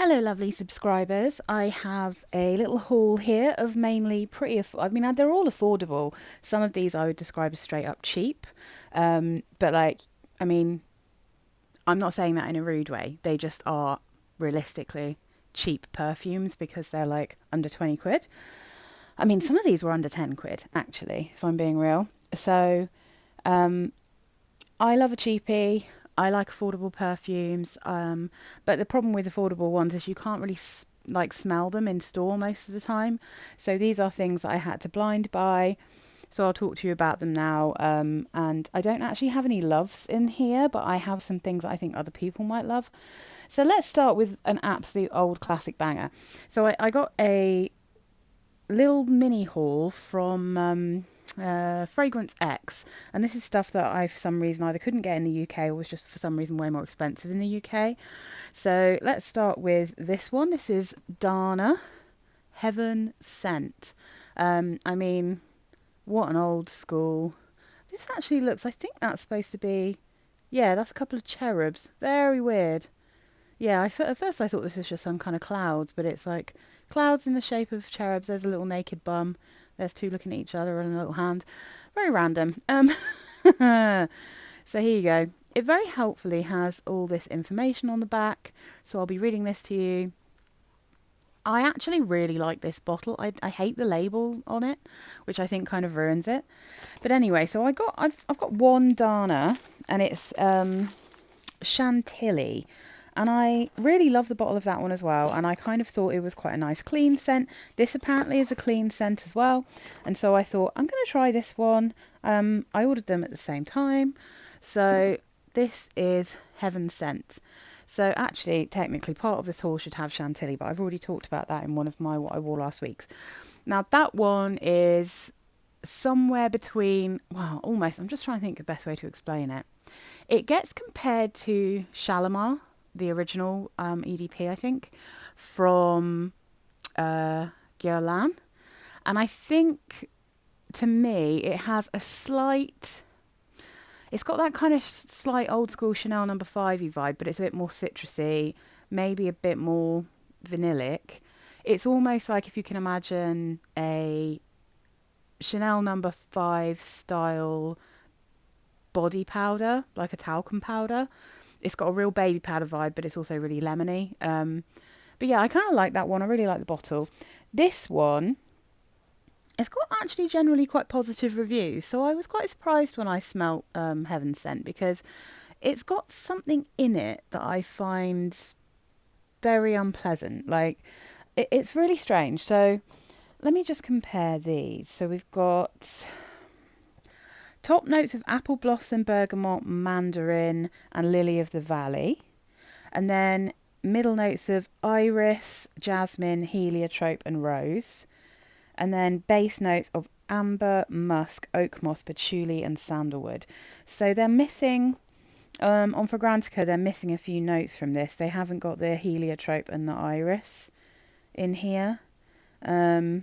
Hello, lovely subscribers. I have a little haul here of mainly I mean, they're all affordable. Some of these I would describe as straight up cheap. But I mean, I'm not saying that in a rude way. They just are realistically cheap perfumes because they're like under 20 quid. I mean, some of these were under 10 quid, actually, if I'm being real. So, um, I love a cheapie. I like affordable perfumes. But the problem with affordable ones is you can't really smell them in store most of the time. So these are things that I had to blind buy. So I'll talk to you about them now. And I don't actually have any loves in here, but I have some things that I think other people might love. So let's start with an absolute old classic banger. So I got a little mini haul from Fragrance X, and this is stuff that I, for some reason, either couldn't get in the UK or was just for some reason way more expensive in the UK. So let's start with this one. This is Dana Heaven Scent. I mean, what an old school. This actually looks, I think that's supposed to be, yeah, that's a couple of cherubs. Very weird. Yeah, at first I thought this was just some kind of clouds, but it's like clouds in the shape of cherubs. There's a little naked bum. There's two looking at each other and a little hand. Very random. So here you go. It very helpfully has all this information on the back. So I'll be reading this to you. I actually really like this bottle. I hate the label on it, which I think kind of ruins it. But anyway, so I've got one Dana, and it's Chantilly. And I really love the bottle of that one as well. And I kind of thought it was quite a nice clean scent. This apparently is a clean scent as well. And so I thought, I'm going to try this one. I ordered them at the same time. So this is Heaven Scent. So actually, technically, part of this haul should have Chantilly, but I've already talked about that in one of my What I Wore Last Week's. Now, that one is somewhere between, well, almost, I'm just trying to think of the best way to explain it. It gets compared to Shalimar, the original EDP, I think, from Guerlain. And I think, to me, it has a slight... It's got that kind of slight old school Chanel No. 5 vibe, but it's a bit more citrusy, maybe a bit more vanillic. It's almost like if you can imagine a Chanel No. 5 style body powder, like a talcum powder. It's got a real baby powder vibe, but it's also really lemony. But yeah, I kind of like that one. I really like the bottle. This one, it's got actually generally quite positive reviews. So I was quite surprised when I smelt Heaven Scent, because it's got something in it that I find very unpleasant. Like, it's really strange. So let me just compare these. So we've got top notes of apple blossom, bergamot, mandarin, and lily of the valley. And then middle notes of iris, jasmine, heliotrope, and rose. And then base notes of amber, musk, oak moss, patchouli, and sandalwood. So they're missing, on Fragrantica, they're missing a few notes from this. They haven't got the heliotrope and the iris in here. No.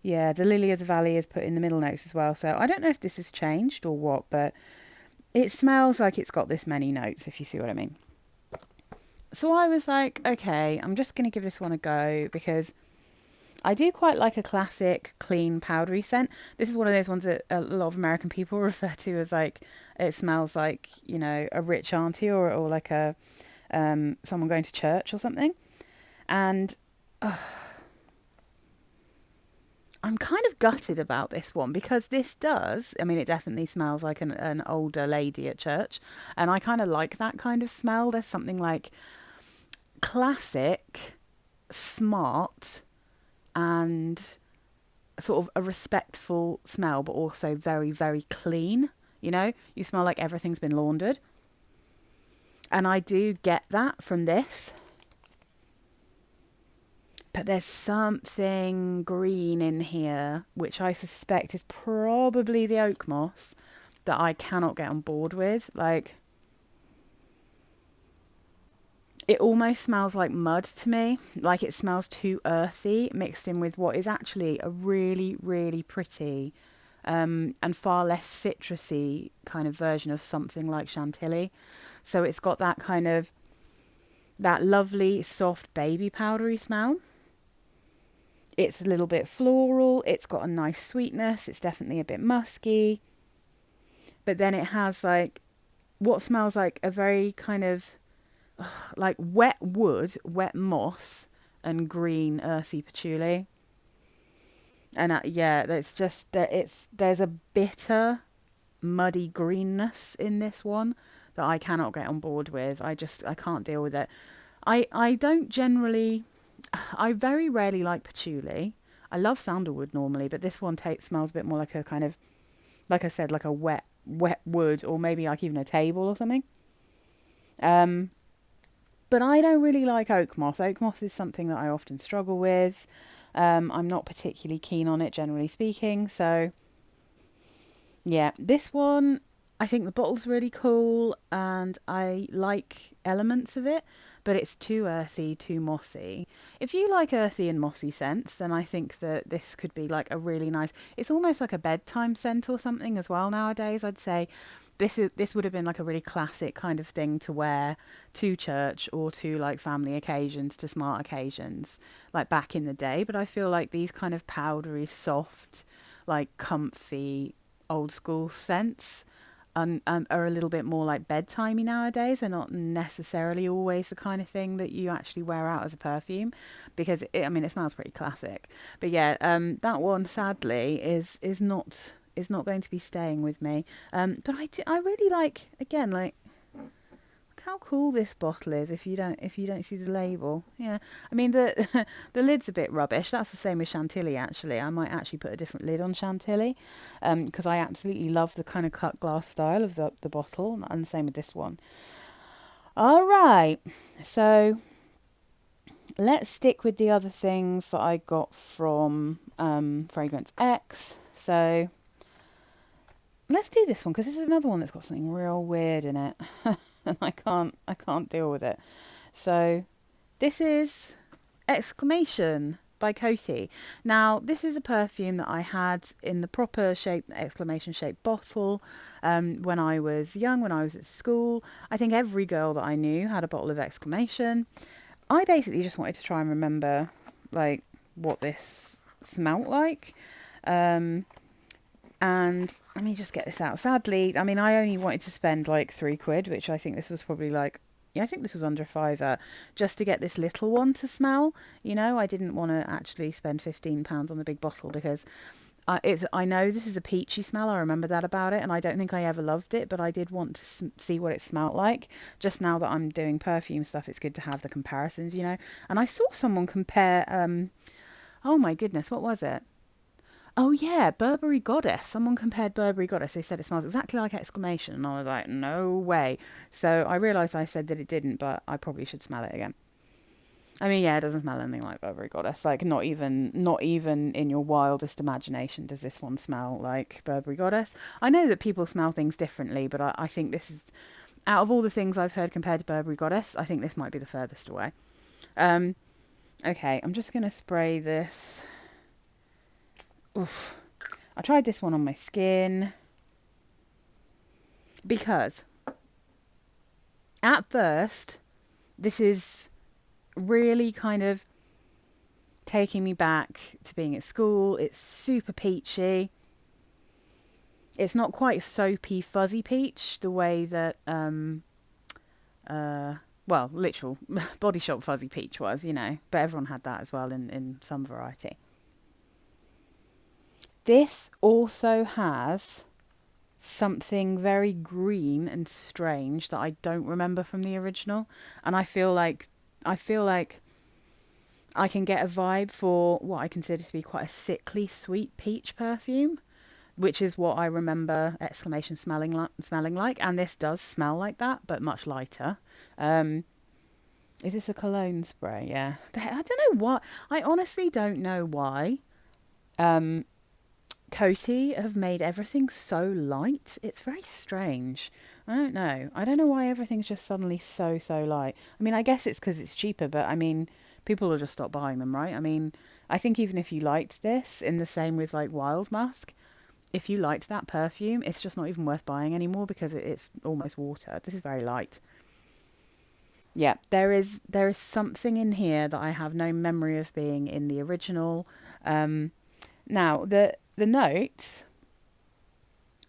Yeah, the lily of the valley is put in the middle notes as well. So I don't know if this has changed or what, but it smells like it's got this many notes, if you see what I mean. So I was like, okay, I'm just going to give this one a go, because I do quite like a classic, clean, powdery scent. This is one of those ones that a lot of American people refer to as like, it smells like, you know, a rich auntie or like a someone going to church or something. And I'm kind of gutted about this one, because this does, I mean, it definitely smells like an older lady at church. And I kind of like that kind of smell. There's something like classic, smart, and sort of a respectful smell, but also very, very clean. You know, you smell like everything's been laundered. And I do get that from this. But there's something green in here, which I suspect is probably the oak moss, that I cannot get on board with. Like, it almost smells like mud to me. Like, it smells too earthy, mixed in with what is actually a really, really pretty and far less citrusy kind of version of something like Chantilly. So it's got that kind of, that lovely soft baby powdery smell. It's a little bit floral. It's got a nice sweetness. It's definitely a bit musky. But then it has like what smells like a very kind of like wet wood, wet moss, and green earthy patchouli. And yeah, it's just that there's a bitter, muddy greenness in this one that I cannot get on board with. I can't deal with it. I don't generally, I very rarely like patchouli. I love sandalwood normally, but this one smells a bit more like a kind of, like I said, like a wet wood, or maybe like even a table or something. But I don't really like oak moss. Oak moss is something that I often struggle with. I'm not particularly keen on it, generally speaking. So, yeah, this one, I think the bottle's really cool and I like elements of it, but it's too earthy, too mossy. If you like earthy and mossy scents, then I think that this could be like a really nice, it's almost like a bedtime scent or something as well nowadays, I'd say. This would have been like a really classic kind of thing to wear to church or to like family occasions, to smart occasions, like back in the day. But I feel like these kind of powdery, soft, like comfy, old school scents are a little bit more like bedtimey nowadays. They're not necessarily always the kind of thing that you actually wear out as a perfume, because I mean, it smells pretty classic. But yeah, that one sadly is not going to be staying with me. But I really like, again, like, look how cool this bottle is. If you don't see the label, yeah. I mean the the lid's a bit rubbish. That's the same with Chantilly actually. I might actually put a different lid on Chantilly, because I absolutely love the kind of cut glass style of the bottle, and the same with this one. All right, so let's stick with the other things that I got from Fragrance X. So let's do this one, because this is another one that's got something real weird in it. And I can't deal with it. So this is Exclamation by Coty. Now, this is a perfume that I had in the proper shape, exclamation shaped bottle, when I was young, when I was at school. I think every girl that I knew had a bottle of Exclamation. I basically just wanted to try and remember like what this smelt like. And let me just get this out. Sadly, I mean, I only wanted to spend like £3, which I think this was probably like, yeah, I think this was under £5, just to get this little one to smell. You know, I didn't want to actually spend £15 on the big bottle, because I know this is a peachy smell. I remember that about it, and I don't think I ever loved it, but I did want to see what it smelt like. Just now that I'm doing perfume stuff, it's good to have the comparisons, you know. And I saw someone compare, oh my goodness, what was it? Oh yeah, Burberry Goddess. Someone compared Burberry Goddess. They said it smells exactly like Exclamation, and I was like, no way. So I realised I said that it didn't, but I probably should smell it again. I mean, yeah, it doesn't smell anything like Burberry Goddess. Like, not even in your wildest imagination does this one smell like Burberry Goddess. I know that people smell things differently, but I think this is, out of all the things I've heard compared to Burberry Goddess, I think this might be the furthest away. Okay, I'm just going to spray this. Oof. I tried this one on my skin because at first this is really kind of taking me back to being at school. It's super peachy. It's not quite soapy, fuzzy peach the way that well, literal Body Shop fuzzy peach was, you know, but everyone had that as well in some variety. This also has something very green and strange that I don't remember from the original, and I feel like I can get a vibe for what I consider to be quite a sickly sweet peach perfume, which is what I remember Exclamation smelling like, and this does smell like that, but much lighter. Is this a cologne spray? Yeah. I don't know what. I honestly don't know why. Coty have made everything so light. It's very strange. I don't know. I don't know why everything's just suddenly so light. I mean, I guess it's because it's cheaper, but I mean, people will just stop buying them, right? I mean, I think even if you liked this, in the same with like Wild Musk, if you liked that perfume, it's just not even worth buying anymore because it's almost water. This is very light. Yeah, there is something in here that I have no memory of being in the original. Now the notes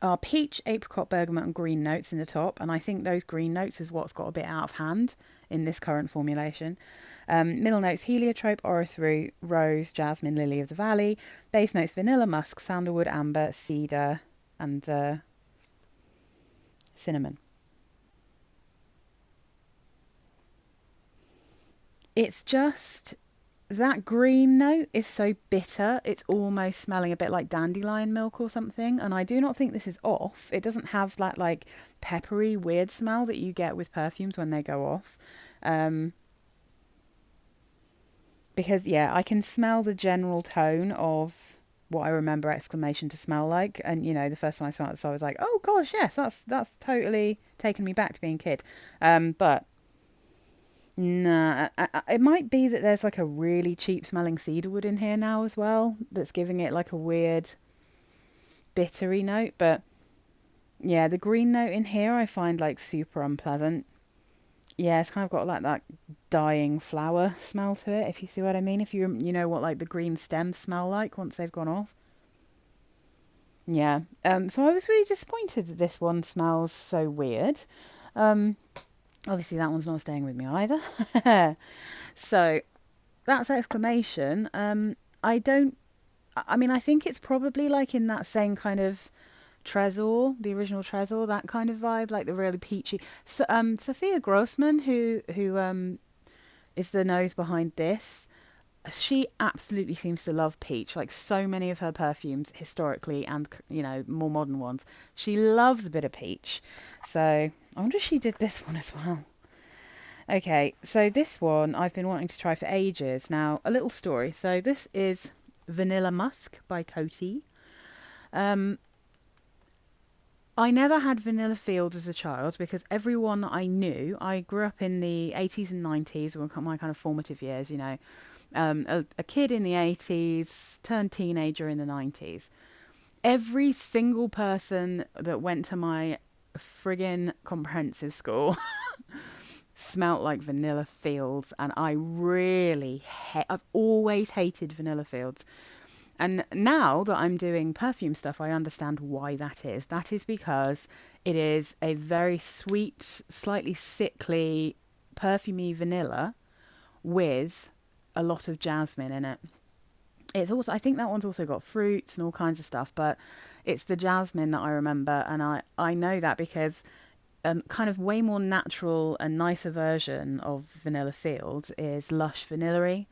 are peach, apricot, bergamot, and green notes in the top, and I think those green notes is what's got a bit out of hand in this current formulation. Middle notes heliotrope, orris root, rose, jasmine, lily of the valley. Base notes vanilla, musk, sandalwood, amber, cedar, and cinnamon. It's just that green note is so bitter. It's almost smelling a bit like dandelion milk or something. And I do not think this is off. It doesn't have that like peppery, weird smell that you get with perfumes when they go off. Because, yeah, I can smell the general tone of what I remember Exclamation to smell like. And, you know, the first time I smelled this, I was like, oh, gosh, yes, that's totally taken me back to being a kid. But nah, it might be that there's like a really cheap smelling cedarwood in here now as well that's giving it like a weird bittery note. But yeah, the green note in here I find like super unpleasant. Yeah, it's kind of got like that dying flower smell to it, if you see what I mean. If you know what like the green stems smell like once they've gone off. Yeah. So I was really disappointed that this one smells so weird. Obviously that one's not staying with me either. So that's Exclamation. I mean, I think it's probably like in that same kind of Trésor, the original Trésor, that kind of vibe, like the really peachy. So, Sophia Grossman, who is the nose behind this, she absolutely seems to love peach. Like so many of her perfumes, historically and you know more modern ones, she loves a bit of peach. So I wonder if she did this one as well. Okay, so this one I've been wanting to try for ages. Now, a little story. So this is Vanilla Musk by Coty. I never had vanilla fields as a child because everyone I knew, I grew up in the 80s and 90s, were my kind of formative years, you know. A kid in the 80s, turned teenager in the 90s. Every single person that went to my friggin' comprehensive school smelt like vanilla fields, and I really I've always hated vanilla fields. And now that I'm doing perfume stuff, I understand why that is. That is because it is a very sweet, slightly sickly, perfumey vanilla with a lot of jasmine in it. It's also, I think that one's also got fruits and all kinds of stuff, but it's the jasmine that I remember, and I know that because kind of way more natural and nicer version of Vanilla Fields is Lush Vanilla-y.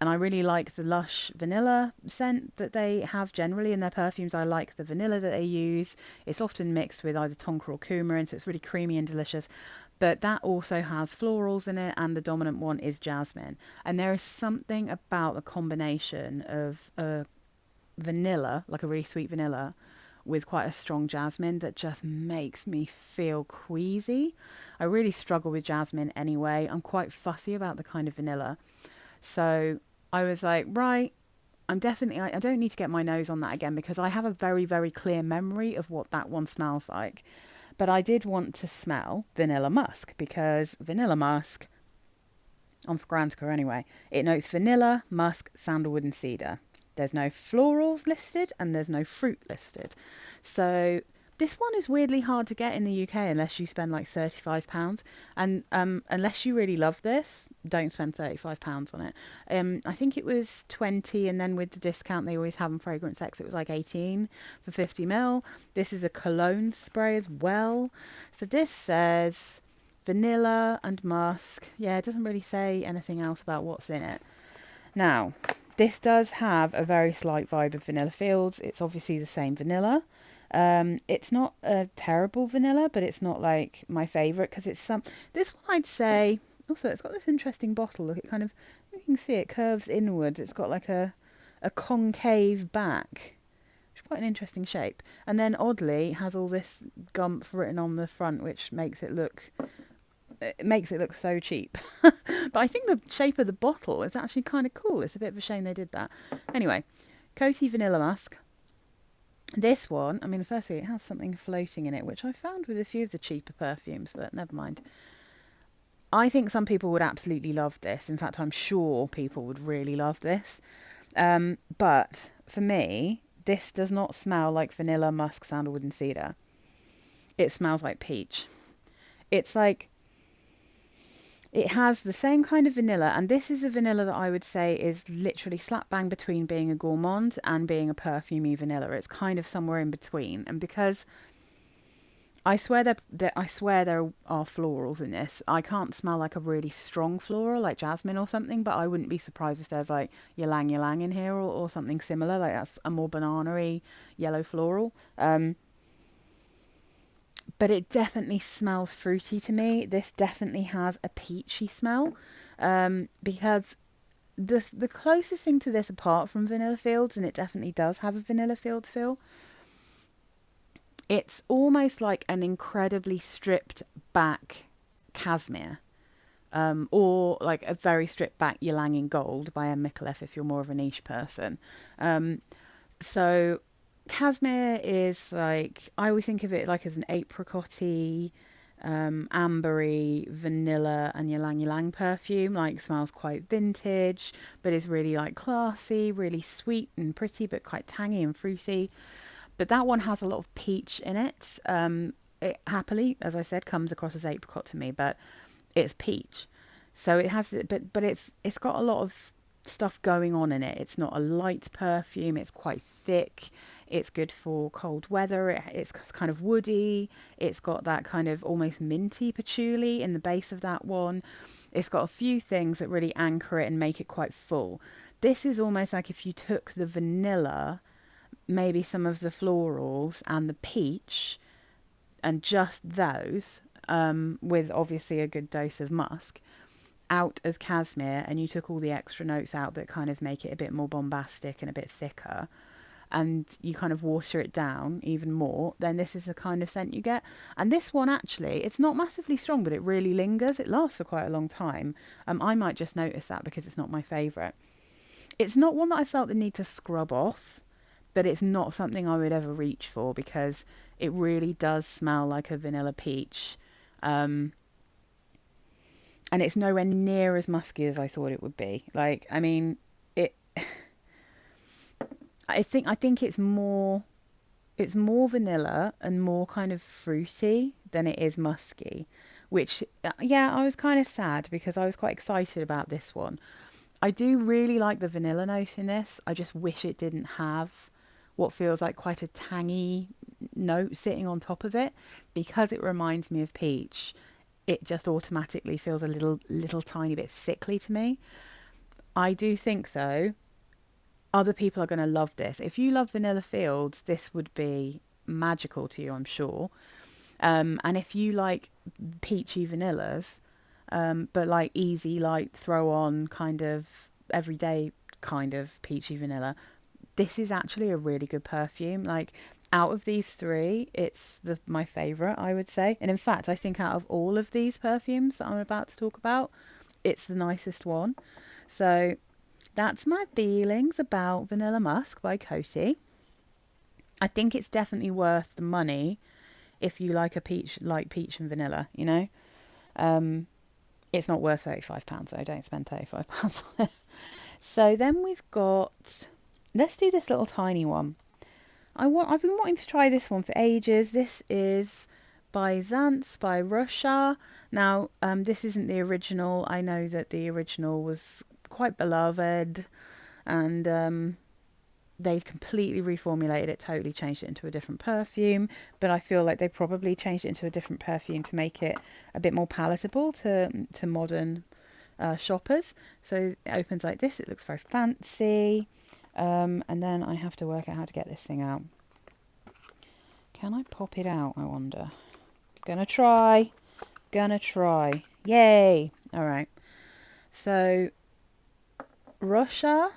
And I really like the Lush vanilla scent that they have generally in their perfumes. I like the vanilla that they use. It's often mixed with either tonka or coumarin, so it's really creamy and delicious. But that also has florals in it, and the dominant one is jasmine. And there is something about the combination of vanilla, like a really sweet vanilla, with quite a strong jasmine that just makes me feel queasy. I really struggle with jasmine anyway. I'm quite fussy about the kind of vanilla. So I was like, right, I don't need to get my nose on that again because I have a very, very clear memory of what that one smells like. But I did want to smell Vanilla Musk because Vanilla Musk, on Fragrantica anyway, it notes vanilla, musk, sandalwood and cedar. There's no florals listed and there's no fruit listed. So this one is weirdly hard to get in the UK unless you spend like £35. And unless you really love this, don't spend £35 on it. I think it was 20, and then with the discount they always have on Fragrance X, it was like 18 for 50ml. This is a cologne spray as well. So this says vanilla and musk. Yeah, it doesn't really say anything else about what's in it. Now, this does have a very slight vibe of Vanilla Fields. It's obviously the same vanilla. It's not a terrible vanilla, but it's not like my favourite because it's this one I'd say, also it's got this interesting bottle. Look, it kind of, you can see it curves inwards. It's got like a concave back, which is quite an interesting shape. And then oddly has all this gumph written on the front, which makes it look so cheap. But I think the shape of the bottle is actually kind of cool. It's a bit of a shame they did that. Anyway, Coty Vanilla Musk. This one, I mean, firstly, it has something floating in it, which I found with a few of the cheaper perfumes, but never mind. I think some people would absolutely love this. In fact, I'm sure people would really love this. But for me, this does not smell like vanilla, musk, sandalwood, and cedar. It smells like peach. It's like it has the same kind of vanilla, and this is a vanilla that I would say is literally slap bang between being a gourmand and being a perfumey vanilla. It's kind of somewhere in between, and because I swear there are florals in this. I can't smell like a really strong floral like jasmine or something, but I wouldn't be surprised if there's like ylang in here or something similar. Like that's a more banana-y yellow floral. But it definitely smells fruity to me. This definitely has a peachy smell, because the closest thing to this apart from Vanilla Fields, and it definitely does have a Vanilla Fields feel, it's almost like an incredibly stripped back Cashmere, or like a very stripped back Ylang in Gold by M. Micallef if you're more of a niche person. So Cashmere is like, I always think of it like as an apricot-y, ambery, vanilla and ylang perfume. Like smells quite vintage, but is really like classy, really sweet and pretty, but quite tangy and fruity. But that one has a lot of peach in it. It happily, as I said, comes across as apricot to me, but it's peach. So it has, but it's got a lot of stuff going on in it. It's not a light perfume. It's quite thick. It's good for cold weather. It's kind of woody. It's got that kind of almost minty patchouli in the base of that one. It's got a few things that really anchor it and make it quite full. This is almost like if you took the vanilla, maybe some of the florals and the peach, and just those, with obviously a good dose of musk, out of Cashmere, and you took all the extra notes out that kind of make it a bit more bombastic and a bit thicker, and you kind of water it down even more, then this is the kind of scent you get. And this one, actually, it's not massively strong, but it really lingers. It lasts for quite a long time. I might just notice that because it's not my favourite. It's not one that I felt the need to scrub off, but it's not something I would ever reach for because it really does smell like a vanilla peach. And it's nowhere near as musky as I thought it would be. Like, I mean, I think it's more vanilla and more kind of fruity than it is musky, which, yeah, I was kind of sad because I was quite excited about this one. I do really like the vanilla note in this. I just wish it didn't have what feels like quite a tangy note sitting on top of it, because it reminds me of peach. It just automatically feels a little tiny bit sickly to me. I do think, though, other people are going to love this. If you love Vanilla Fields, this would be magical to you, I'm sure. And if you like peachy vanillas, but like easy, light, throw on kind of everyday kind of peachy vanilla, this is actually a really good perfume. Like, out of these three, it's my favourite, I would say. And in fact, I think out of all of these perfumes that I'm about to talk about, it's the nicest one. So that's my feelings about Vanilla Musk by Coty. I think it's definitely worth the money if you like peach and vanilla, you know. It's not worth £35, so don't spend £35 on it. So then we've got, let's do this little tiny one. I've been wanting to try this one for ages. This is Byzance by Rochas. Now, this isn't the original. I know that the original was quite beloved, and they've completely reformulated it, totally changed it into a different perfume. But I feel like they probably changed it into a different perfume to make it a bit more palatable to modern shoppers. So it opens like this. It looks very fancy. And then I have to work out how to get this thing out. Can I pop it out, I wonder? Gonna try. Yay! Alright. So, Rochas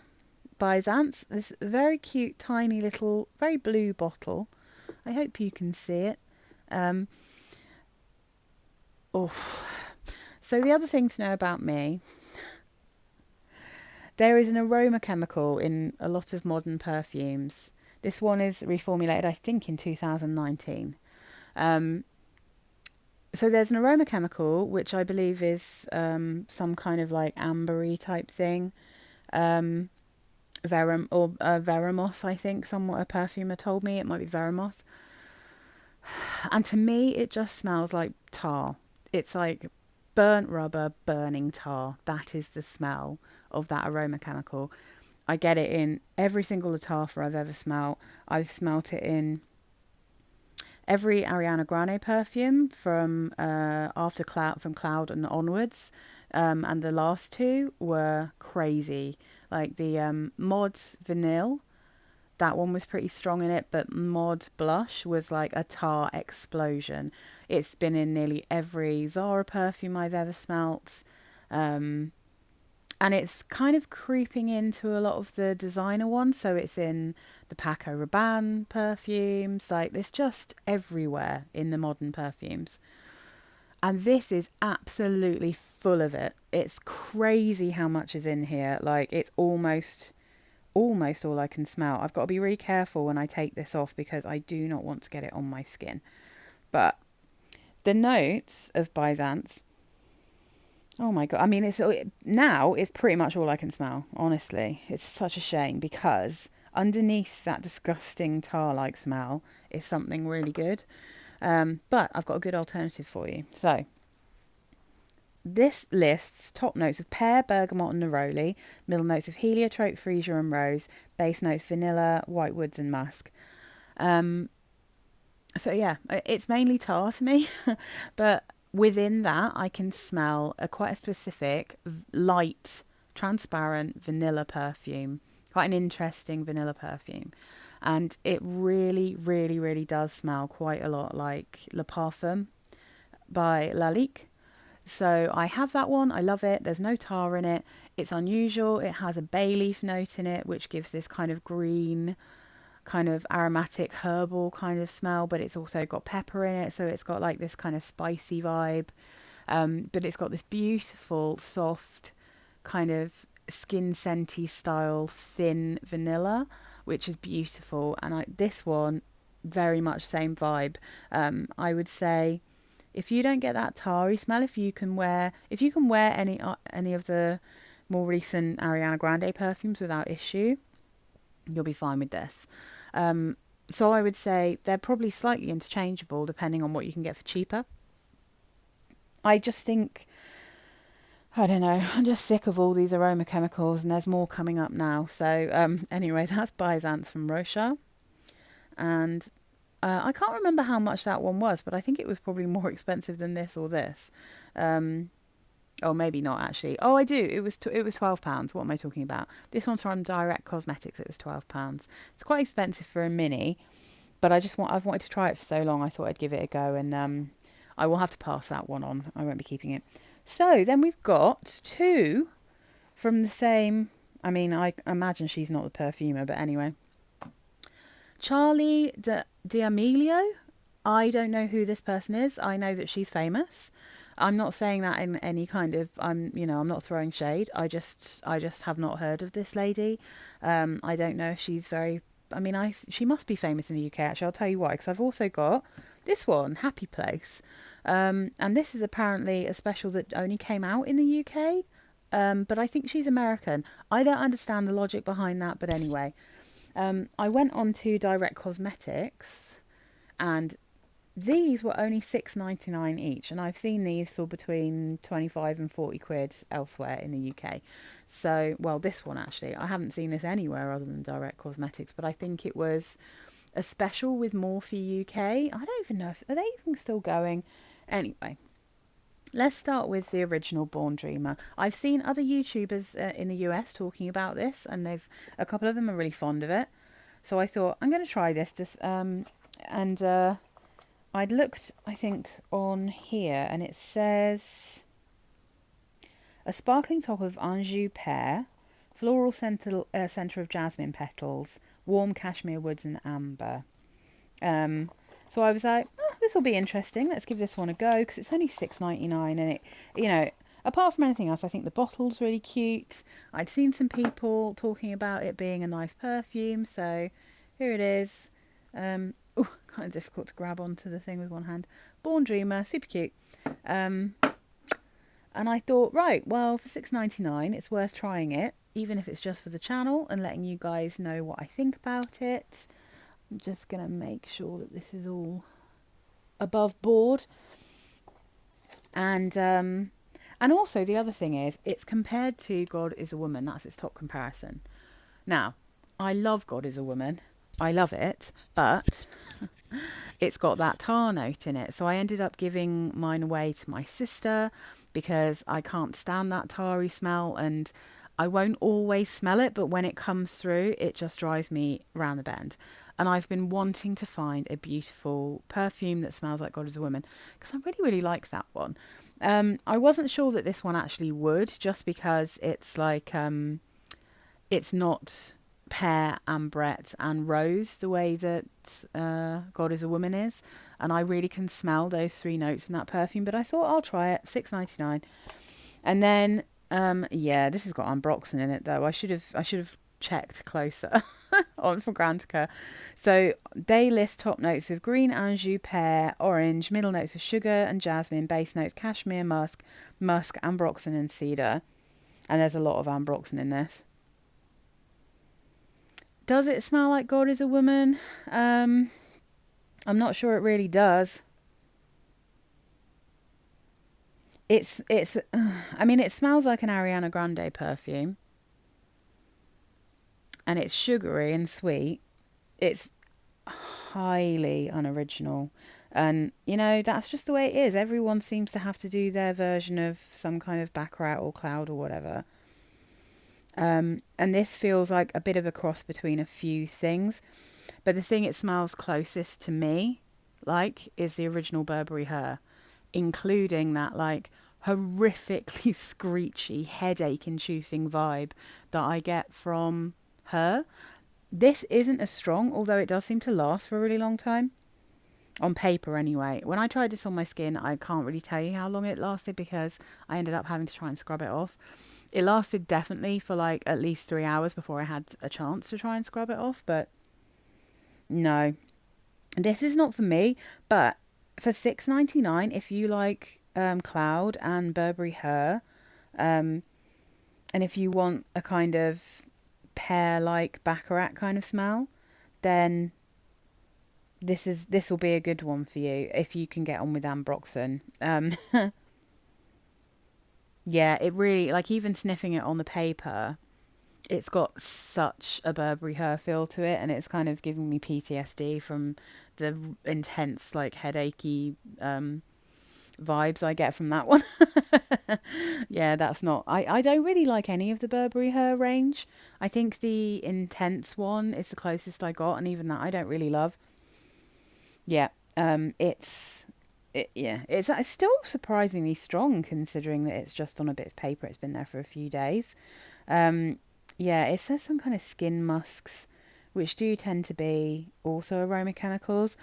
Byzance. This very cute, tiny little, very blue bottle. I hope you can see it. So the other thing to know about me, there is an aroma chemical in a lot of modern perfumes This one is reformulated, I think, in 2019. So there's an aroma chemical, which I believe is some kind of like ambery type thing. Veramos, I think, a perfumer told me. It might be Veramos. And to me, it just smells like tar. It's like burnt rubber, burning tar. That is the smell of that aroma chemical. I get it in every single Latafa I've ever smelt. I've smelt it in every Ariana Grande perfume from from Cloud and onwards. And the last two were crazy. Like the Mod Vanille, that one was pretty strong in it, but Mod Blush was like a tar explosion. It's been in nearly every Zara perfume I've ever smelt. And it's kind of creeping into a lot of the designer ones. So it's in the Paco Rabanne perfumes. Like, it's just everywhere in the modern perfumes. And this is absolutely full of it. It's crazy how much is in here. Like, it's almost all I can smell. I've got to be really careful when I take this off because I do not want to get it on my skin. But the notes of Byzance, oh my God. I mean, it's pretty much all I can smell, honestly. It's such a shame because underneath that disgusting tar-like smell is something really good. But I've got a good alternative for you. So this lists top notes of pear, bergamot and neroli, middle notes of heliotrope, freesia and rose, base notes vanilla, white woods and musk. So yeah, it's mainly tar to me, but within that I can smell quite a specific light, transparent vanilla perfume, quite an interesting vanilla perfume. And it really, really, really does smell quite a lot like Le Parfum by Lalique. So I have that one. I love it. There's no tar in it. It's unusual. It has a bay leaf note in it, which gives this kind of green, kind of aromatic herbal kind of smell, but it's also got pepper in it. So it's got like this kind of spicy vibe. But it's got this beautiful, soft, kind of skin scenty style thin vanilla, which is beautiful. And this one, very much same vibe. I would say, if you don't get that tarry smell, if you can wear any of the more recent Ariana Grande perfumes without issue, you'll be fine with this. So I would say they're probably slightly interchangeable depending on what you can get for cheaper. I just think, I don't know, I'm just sick of all these aroma chemicals and there's more coming up now. So anyway, that's Byzance from Rochas. And I can't remember how much that one was, but I think it was probably more expensive than this or this. Oh, maybe not actually. Oh, I do. It was £12. What am I talking about? This one's from Direct Cosmetics. It was £12. It's quite expensive for a mini, but I've wanted to try it for so long. I thought I'd give it a go, and I will have to pass that one on. I won't be keeping it. So then we've got two from the same. I mean, I imagine she's not the perfumer, but anyway. Charlie D'Amelio. I don't know who this person is. I know that she's famous. I'm not saying that in any kind of, I'm not throwing shade. I just have not heard of this lady. I don't know if she's she must be famous in the UK. Actually, I'll tell you why. Because I've also got this one, Happy Place. And this is apparently a special that only came out in the UK. But I think she's American. I don't understand the logic behind that. But anyway, I went on to Direct Cosmetics and these were only £6.99 each, and I've seen these for between 25 and 40 quid elsewhere in the UK. So, well, this one actually, I haven't seen this anywhere other than Direct Cosmetics, but I think it was a special with Morphe UK. I don't even know are they even still going. Anyway, let's start with the original Born Dreamer. I've seen other YouTubers in the US talking about this, and a couple of them are really fond of it. So I thought I'm going to try this I'd looked, I think, on here, and it says a sparkling top of Anjou pear, floral centre of jasmine petals, warm cashmere woods and amber. So I was like, this will be interesting. Let's give this one a go because it's only £6.99, and it, apart from anything else, I think the bottle's really cute. I'd seen some people talking about it being a nice perfume, so Here it is. Oh, kind of difficult to grab onto the thing with one hand. Born Dreamer, super cute. Um, and I thought, right, well, for $6.99, it's worth trying it, even if it's just for the channel and letting you guys know what I think about it. I'm just going to make sure that this is all above board. And also the other thing is, it's compared to God is a Woman. That's its top comparison. Now, I love God is a Woman. I love it, but it's got that tar note in it. So I ended up giving mine away to my sister because I can't stand that tarry smell, and I won't always smell it, but when it comes through, it just drives me round the bend. And I've been wanting to find a beautiful perfume that smells like God is a Woman because I really, really like that one. I wasn't sure that this one actually would, just because it's like, it's not pear, ambrette and rose the way that God is a Woman is. And I really can smell those three notes in that perfume, but I thought I'll try it. $6.99. And then, yeah, this has got ambroxan in it though. I should have checked closer on Fragrantica. So they list top notes of green, anjou, pear, orange, middle notes of sugar and jasmine, base notes cashmere, musk, ambroxan and cedar. And there's a lot of ambroxan in this. Does it smell like God is a Woman? I'm not sure it really does. It's I mean, it smells like an Ariana Grande perfume. And it's sugary and sweet. It's highly unoriginal. And, you know, that's just the way it is. Everyone seems to have to do their version of some kind of Baccarat or Cloud or whatever. And this feels like a bit of a cross between a few things. But the thing it smells closest to me, like, is the original Burberry Her, including that, like, horrifically screechy, headache-inducing vibe that I get from Her. This isn't as strong, although it does seem to last for a really long time. On paper, anyway. When I tried this on my skin, I can't really tell you how long it lasted because I ended up having to try and scrub it off. It lasted definitely for like at least 3 hours before I had a chance to try and scrub it off, but no. This is not for me, but for $6.99, if you like Cloud and Burberry Her, and if you want a kind of pear-like Baccarat kind of smell, then this will be a good one for you if you can get on with ambroxan. Yeah, it really, like, even sniffing it on the paper, it's got such a Burberry Her feel to it, and it's kind of giving me PTSD from the intense, like, headachy vibes I get from that one. Yeah, that's not... I don't really like any of the Burberry Her range. I think the intense one is the closest I got, and even that I don't really love. Yeah, it's still surprisingly strong considering that it's just on a bit of paper. It's been there for a few days. Yeah, it says some kind of skin musks, which do tend to be also aroma chemicals.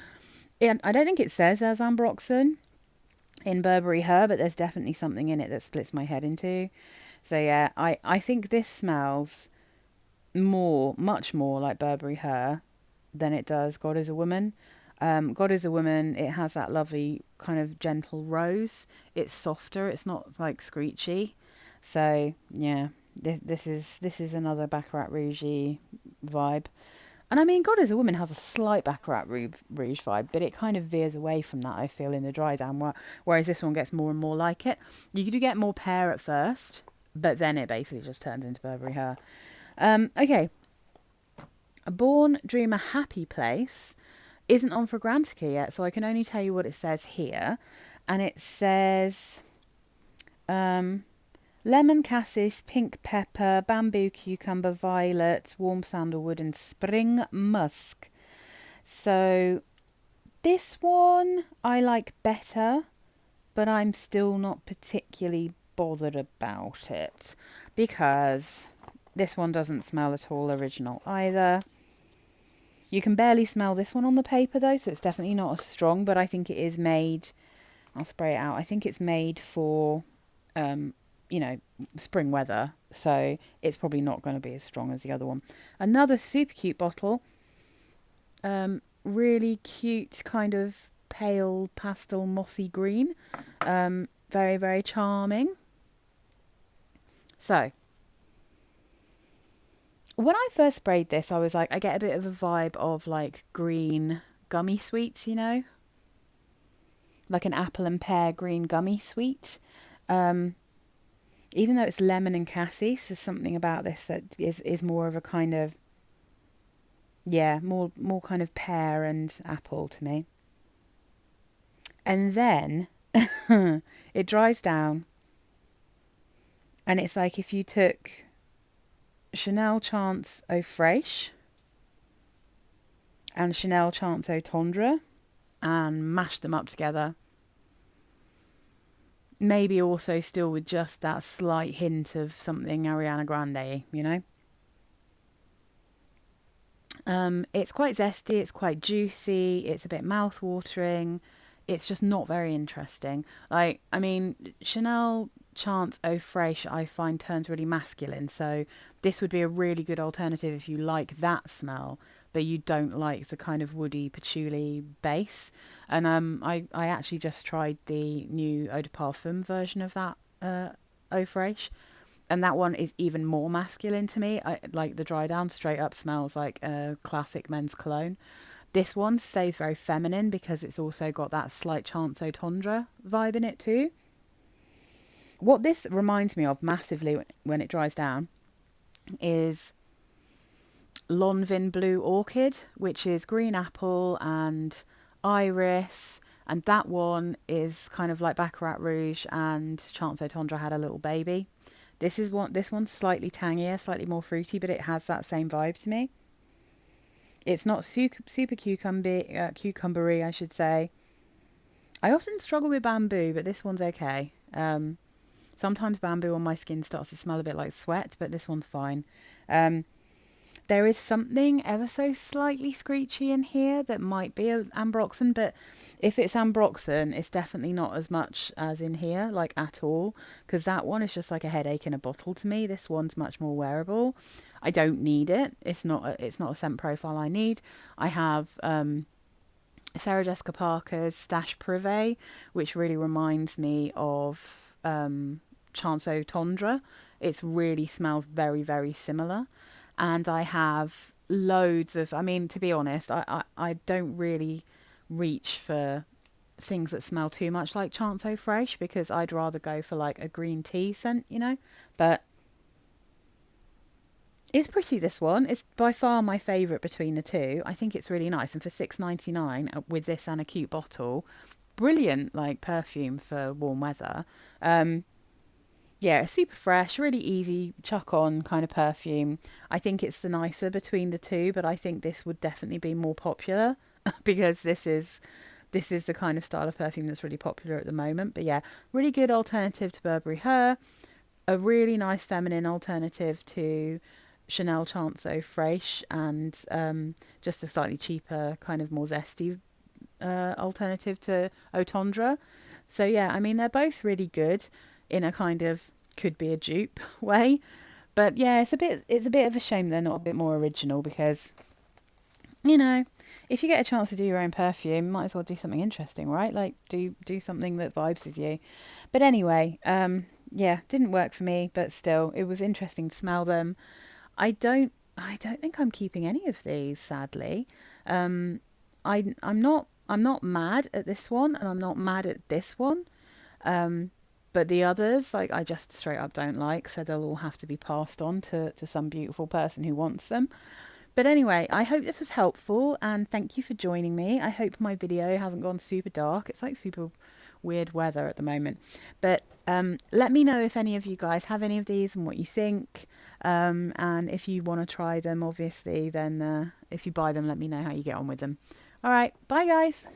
And I don't think it says there's ambroxan in Burberry Her, but there's definitely something in it that splits my head in two. So yeah, I think this smells much more like Burberry Her than it does God is a Woman. God is a Woman, it has that lovely kind of gentle rose. It's softer, it's not like screechy. So yeah, this is another Baccarat Rouge-y vibe. And I mean, God is a Woman has a slight Baccarat Rouge vibe, but it kind of veers away from that, I feel, in the dry down, whereas this one gets more and more like it. You do get more pear at first, but then it basically just turns into Burberry Her. Okay. A Born Dreamer Happy Place isn't on Fragrantica yet, so I can only tell you what it says here. And it says lemon cassis, pink pepper, bamboo cucumber, violet, warm sandalwood and spring musk. So this one I like better, but I'm still not particularly bothered about it because this one doesn't smell at all original either. You can barely smell this one on the paper though, so it's definitely not as strong, but I think it is made, I'll spray it out, I think it's made for, you know, spring weather, so it's probably not going to be as strong as the other one. Another super cute bottle. Really cute kind of pale pastel mossy green. Very, very charming. So, when I first sprayed this, I was like, I get a bit of a vibe of like green gummy sweets, you know? Like an apple and pear green gummy sweet. Um, Even though it's lemon and cassis, there's something about this that is more of a kind of, yeah, more kind of pear and apple to me. And then it dries down, and it's like if you took Chanel Chance Eau Fraiche and Chanel Chance Eau Tendre and mashed them up together. Maybe also still with just that slight hint of something Ariana Grande, you know? It's quite zesty, it's quite juicy, it's a bit mouth-watering. It's just not very interesting. Like, I mean, Chanel Chance Eau Fraiche I find turns really masculine, so this would be a really good alternative if you like that smell, but you don't like the kind of woody patchouli base. And I actually just tried the new Eau de Parfum version of that Eau Fraiche, and that one is even more masculine to me. I like the dry down straight up smells like a classic men's cologne. This one stays very feminine because it's also got that slight Chance Eau Tendre vibe in it too. What this reminds me of massively when it dries down is Lonvin Blue Orchid, which is green apple and iris, and that one is kind of like Baccarat Rouge and Chance Eau Tendre had a little baby. This one's slightly tangier, slightly more fruity, but it has that same vibe to me. It's not super cucumbery, I should say. I often struggle with bamboo, but this one's okay. Sometimes bamboo on my skin starts to smell a bit like sweat, but this one's fine. There is something ever so slightly screechy in here that might be ambroxan, but if it's ambroxan, it's definitely not as much as in here, like at all, because that one is just like a headache in a bottle to me. This one's much more wearable. I don't need it. It's not a scent profile I need. I have Sarah Jessica Parker's Stash Privé, which really reminds me of Chance Eau Tendre. It really smells very, very similar. And I have loads of, I mean, to be honest, I don't really reach for things that smell too much like Chance Eau Fraiche because I'd rather go for like a green tea scent, you know. But it's pretty, this one. It's by far my favourite between the two. I think it's really nice. And for $6.99 with this and a cute bottle, brilliant like perfume for warm weather. Yeah, super fresh, really easy chuck on kind of perfume. I think it's the nicer between the two, but I think this would definitely be more popular because this is the kind of style of perfume that's really popular at the moment. But yeah, really good alternative to Burberry Her, a really nice feminine alternative to Chanel Chance Eau Fraiche, and just a slightly cheaper, kind of more zesty alternative to Eau Tendre. So yeah, I mean, they're both really good in a kind of could be a dupe way. But yeah, it's a bit of a shame they're not a bit more original because, you know, if you get a chance to do your own perfume, might as well do something interesting, right? Like do something that vibes with you. But anyway, yeah, didn't work for me, but still it was interesting to smell them. I don't think I'm keeping any of these, sadly. I'm not mad at this one and I'm not mad at this one. But the others, like, I just straight up don't like, so they'll all have to be passed on to some beautiful person who wants them. But anyway, I hope this was helpful, and thank you for joining me. I hope my video hasn't gone super dark. It's like super weird weather at the moment. But let me know if any of you guys have any of these and what you think. And if you want to try them, obviously, then if you buy them, let me know how you get on with them. All right, bye guys.